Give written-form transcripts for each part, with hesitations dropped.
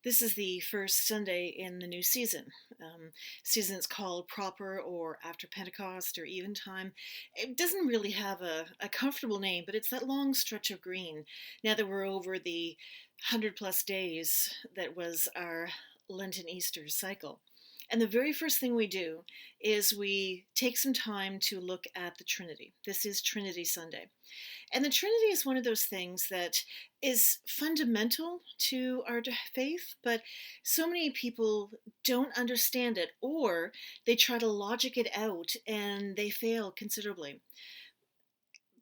This is the first Sunday in the new season. Season's called Proper or After Pentecost or Eventime. It doesn't really have a comfortable name, but it's that long stretch of green. Now that we're over the 100 plus days that was our Lenten Easter cycle. And the very first thing we do is we take some time to look at the Trinity. This is Trinity Sunday. And the Trinity is one of those things that is fundamental to our faith, but so many people don't understand it, or they try to logic it out and they fail considerably.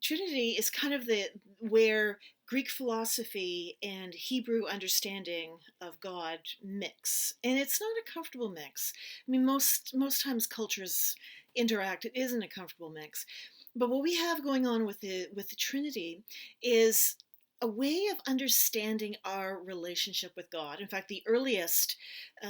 Trinity is kind of the where Greek philosophy and Hebrew understanding of God mix, and it's not a comfortable mix. I mean, most times cultures interact; it isn't a comfortable mix. But what we have going on with the Trinity is a way of understanding our relationship with God. In fact, the earliest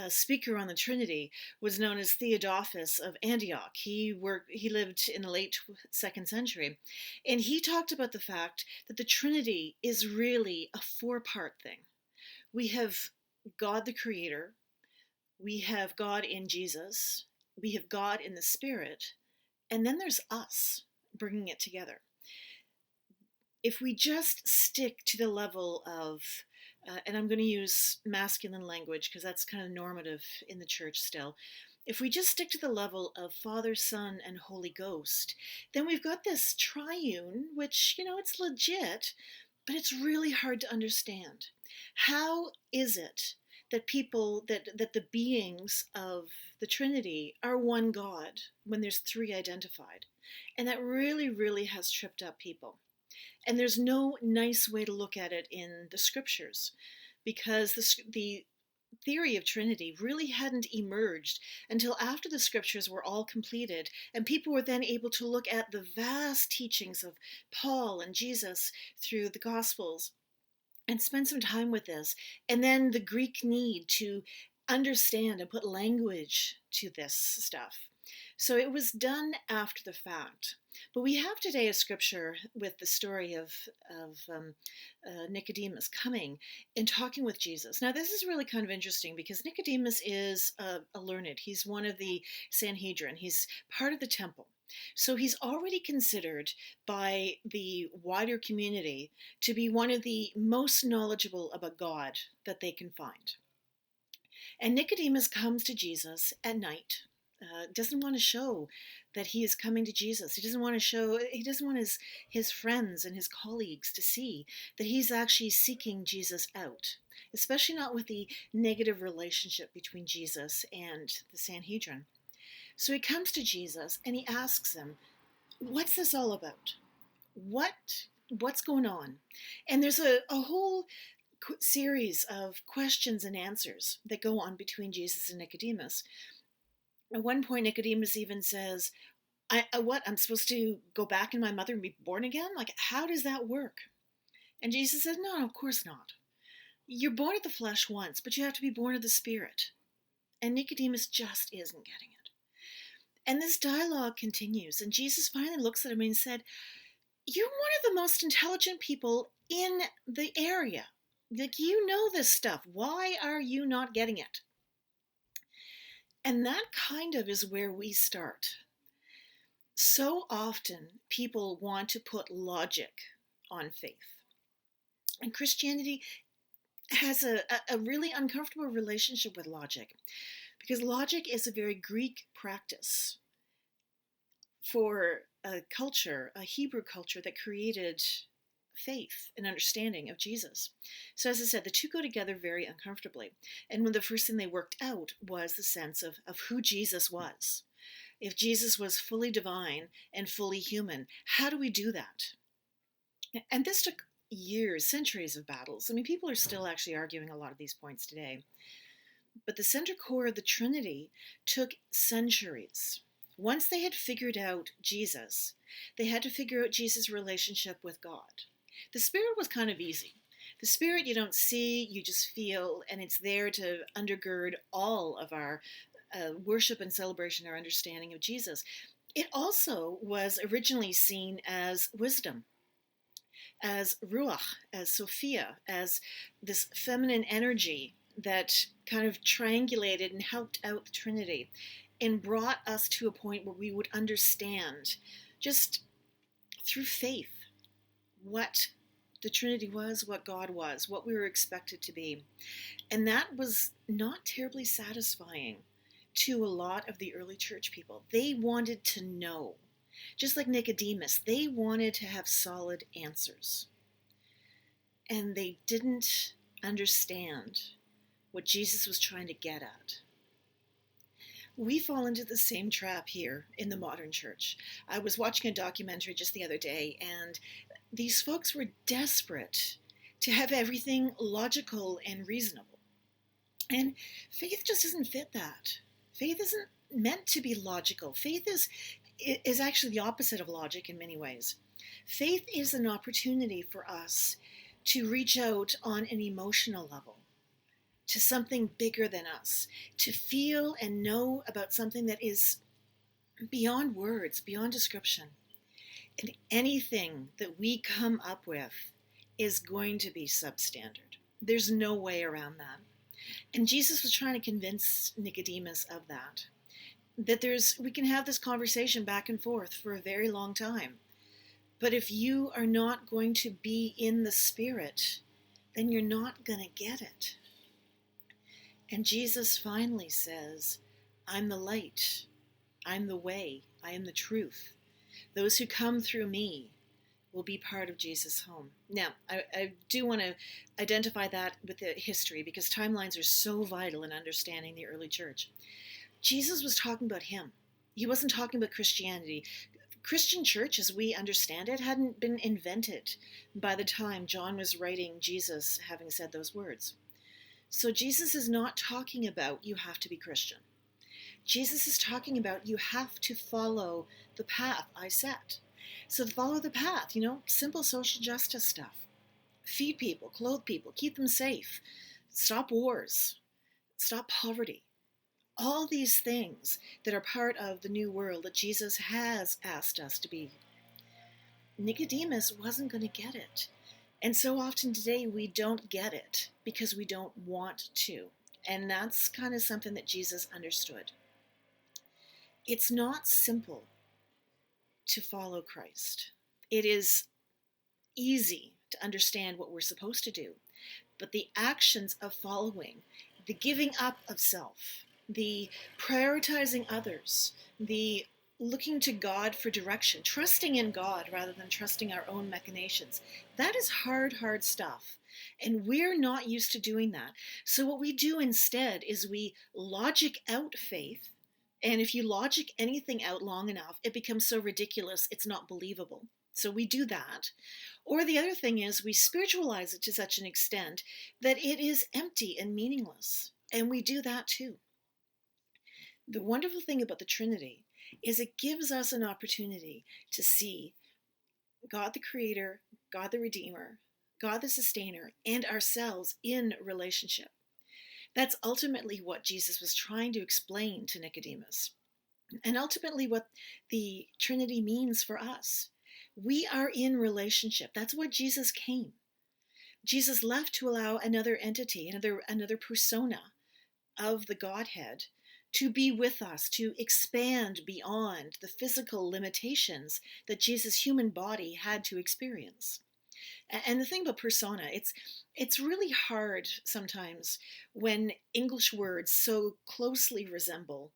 speaker on the Trinity was known as Theodophus of Antioch. He lived in the late second century, and he talked about the fact that the Trinity is really a four-part thing. We have God the Creator, we have God in Jesus, we have God in the Spirit, and then there's us bringing it together. If we just stick to the level of, and I'm going to use masculine language because that's kind of normative in the church still. If we just stick to the level of Father, Son, and Holy Ghost, then we've got this triune, which, it's legit, but it's really hard to understand. How is it that that the beings of the Trinity are one God when there's three identified? And that really, really has tripped up people. And there's no nice way to look at it in the scriptures because the theory of Trinity really hadn't emerged until after the scriptures were all completed, and people were then able to look at the vast teachings of Paul and Jesus through the Gospels and spend some time with this. And then the Greek need to understand and put language to this stuff. So it was done after the fact. But we have today a scripture with the story of Nicodemus coming and talking with Jesus. Now, this is really kind of interesting because Nicodemus is a learned. He's one of the Sanhedrin. He's part of the temple. So he's already considered by the wider community to be one of the most knowledgeable about God that they can find. And Nicodemus comes to Jesus at night. Doesn't want to show that he is coming to Jesus. He doesn't want his friends and his colleagues to see that he's actually seeking Jesus out, especially not with the negative relationship between Jesus and the Sanhedrin. So he comes to Jesus and he asks him, "What's this all about? What's going on?" And there's a whole series of questions and answers that go on between Jesus and Nicodemus. At one point, Nicodemus even says, what? I'm supposed to go back in my mother and be born again? Like, how does that work?" And Jesus says, "No, of course not. You're born of the flesh once, but you have to be born of the Spirit." And Nicodemus just isn't getting it. And this dialogue continues, and Jesus finally looks at him and said, "You're one of the most intelligent people in the area. Like, you know this stuff. Why are you not getting it?" And that kind of is where we start. So often people want to put logic on faith. And Christianity has a really uncomfortable relationship with logic because logic is a very Greek practice for a culture, a Hebrew culture that created faith and understanding of Jesus. So as I said, the two go together very uncomfortably. And one of the first thing they worked out was the sense of who Jesus was. If Jesus was fully divine and fully human, how do we do that? And this took years, centuries of battles. I mean, people are still actually arguing a lot of these points today. But the center core of the Trinity took centuries. Once they had figured out Jesus, they had to figure out Jesus' relationship with God. The Spirit was kind of easy. The Spirit you don't see, you just feel, and it's there to undergird all of our worship and celebration, our understanding of Jesus. It also was originally seen as wisdom, as ruach, as Sophia, as this feminine energy that kind of triangulated and helped out the Trinity and brought us to a point where we would understand just through faith what the Trinity was, what God was, what we were expected to be. And that was not terribly satisfying to a lot of the early church people. They wanted to know. Just like Nicodemus, they wanted to have solid answers. And they didn't understand what Jesus was trying to get at. We fall into the same trap here in the modern church. I was watching a documentary just the other day, and these folks were desperate to have everything logical and reasonable. And faith just doesn't fit that. Faith isn't meant to be logical. Faith is actually the opposite of logic in many ways. Faith is an opportunity for us to reach out on an emotional level to something bigger than us, to feel and know about something that is beyond words, beyond description. And anything that we come up with is going to be substandard. There's no way around that. And Jesus was trying to convince Nicodemus of that. That we can have this conversation back and forth for a very long time. But if you are not going to be in the Spirit, then you're not going to get it. And Jesus finally says, I'm the light, I'm the way, I am the truth. Those who come through me will be part of Jesus' home. Now, I do want to identify that with the history because timelines are so vital in understanding the early church. Jesus was talking about him. He wasn't talking about Christianity. Christian church, as we understand it, hadn't been invented by the time John was writing Jesus having said those words. So Jesus is not talking about you have to be Christian. Jesus is talking about you have to follow the path I set. So follow the path, simple social justice stuff. Feed people, clothe people, keep them safe, stop wars, stop poverty. All these things that are part of the new world that Jesus has asked us to be. Nicodemus wasn't going to get it. And so often today we don't get it because we don't want to. And that's kind of something that Jesus understood. It's not simple to follow Christ. It is easy to understand what we're supposed to do. But the actions of following, the giving up of self, the prioritizing others, the looking to God for direction, trusting in God rather than trusting our own machinations. That is hard stuff. And we're not used to doing that. So what we do instead is we logic out faith. And if you logic anything out long enough, it becomes so ridiculous, it's not believable. So we do that. Or the other thing is we spiritualize it to such an extent that it is empty and meaningless. And we do that too. The wonderful thing about the Trinity is it gives us an opportunity to see God the Creator, God the Redeemer, God the Sustainer, and ourselves in relationship. That's ultimately what Jesus was trying to explain to Nicodemus, and ultimately what the Trinity means for us. We are in relationship. That's why Jesus came. Jesus left to allow another entity, another persona of the Godhead to be with us, to expand beyond the physical limitations that Jesus' human body had to experience. And the thing about persona, it's really hard sometimes when English words so closely resemble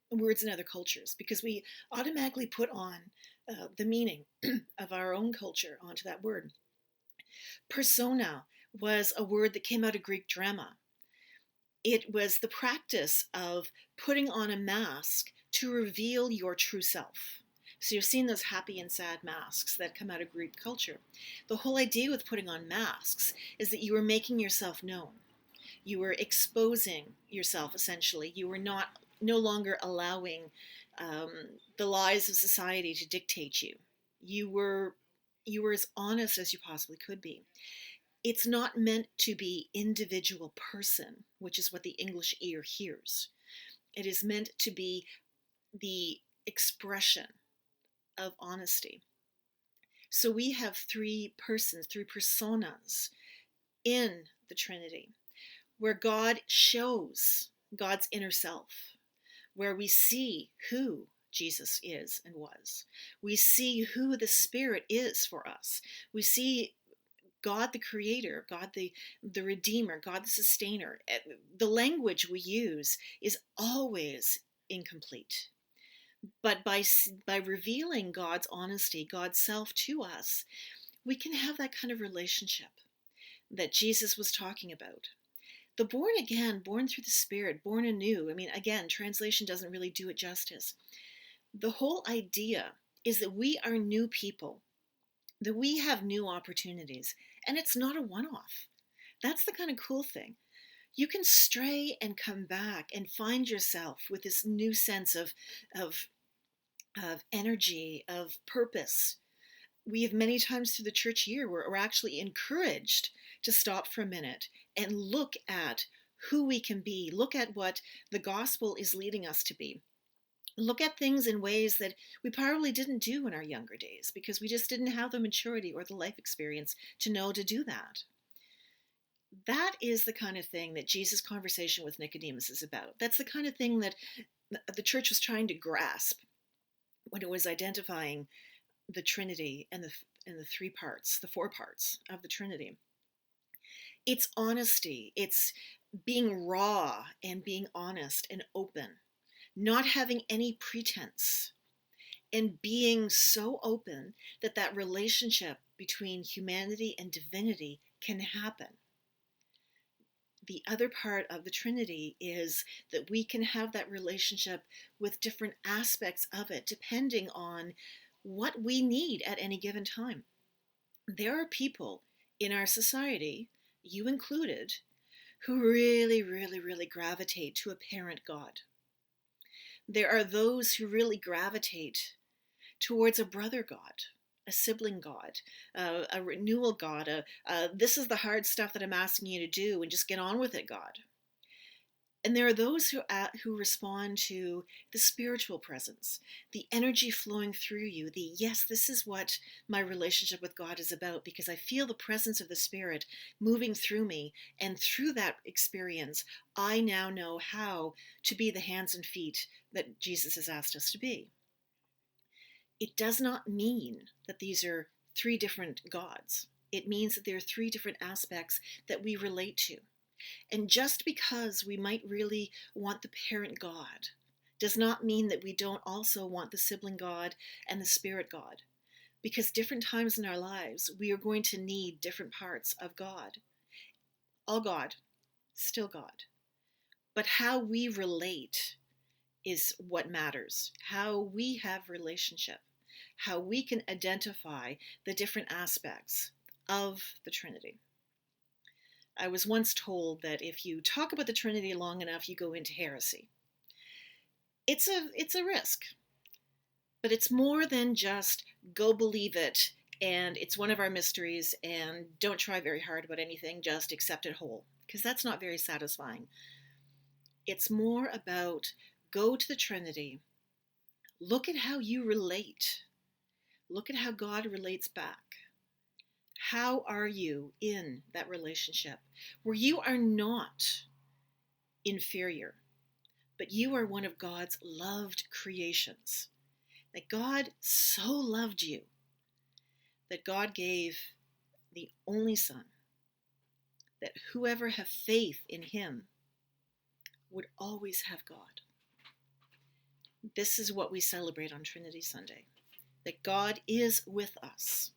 words in other cultures, because we automatically put on the meaning of our own culture onto that word. Persona was a word that came out of Greek drama. It was the practice of putting on a mask to reveal your true self. So you've seen those happy and sad masks that come out of Greek culture. The whole idea with putting on masks is that you were making yourself known. You were exposing yourself, essentially. You were no longer allowing the lies of society to dictate you. You were as honest as you possibly could be. It's not meant to be individual person, which is what the English ear hears. It is meant to be the expression of honesty. So we have three persons, three personas in the Trinity. where God shows God's inner self, where we see who Jesus is and was. We see who the Spirit is for us. We see God the Creator, God the Redeemer, God the Sustainer. The language we use is always incomplete. But by revealing God's honesty, God's self to us, we can have that kind of relationship that Jesus was talking about. The born again, born through the Spirit, born anew. I mean, again, translation doesn't really do it justice. The whole idea is that we are new people, that we have new opportunities, and it's not a one-off. That's the kind of cool thing. You can stray and come back and find yourself with this new sense of, of energy, of purpose. We have many times through the church year where we're actually encouraged to stop for a minute and look at who we can be, look at what the gospel is leading us to be. Look at things in ways that we probably didn't do in our younger days because we just didn't have the maturity or the life experience to know to do that. That is the kind of thing that Jesus' conversation with Nicodemus is about. That's the kind of thing that the church was trying to grasp when it was identifying the Trinity and the three parts, the four parts of the Trinity. It's honesty. It's being raw and being honest and open, not having any pretense, and being so open that that relationship between humanity and divinity can happen. The other part of the Trinity is that we can have that relationship with different aspects of it depending on what we need at any given time. There are people in our society, you included, who really, really, really gravitate to a parent God. There are those who really gravitate towards a brother God, a sibling God, a renewal God, this is the hard stuff that I'm asking you to do and just get on with it, God. And there are those who respond to the spiritual presence, the energy flowing through you, the yes, this is what my relationship with God is about because I feel the presence of the Spirit moving through me. And through that experience, I now know how to be the hands and feet that Jesus has asked us to be. It does not mean that these are three different gods. It means that there are three different aspects that we relate to. And just because we might really want the parent God does not mean that we don't also want the sibling God and the spirit God. Because different times in our lives, we are going to need different parts of God. All God, still God. But how we relate is what matters. How we have relationship. How we can identify the different aspects of the Trinity. I was once told that if you talk about the Trinity long enough, you go into heresy. It's a risk, but it's more than just go believe it and it's one of our mysteries and don't try very hard about anything, just accept it whole, because that's not very satisfying. It's more about go to the Trinity, look at how you relate, look at how God relates back. How are you in that relationship where you are not inferior, but you are one of God's loved creations? That God so loved you that God gave the only Son, that whoever have faith in him would always have God. This is what we celebrate on Trinity Sunday, that God is with us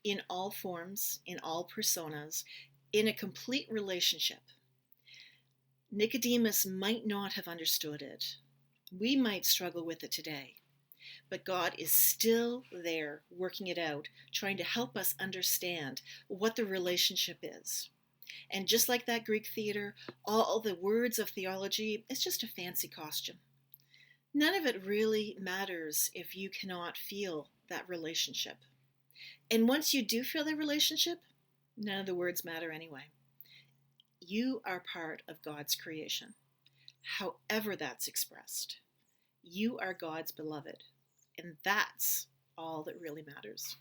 in all forms, in all personas, in a complete relationship. Nicodemus might not have understood it. We might struggle with it today. But God is still there working it out, trying to help us understand what the relationship is. And just like that Greek theater, all the words of theology is just a fancy costume. None of it really matters if you cannot feel that relationship. And once you do feel that relationship, none of the words matter anyway. You are part of God's creation, however that's expressed. You are God's beloved, and that's all that really matters.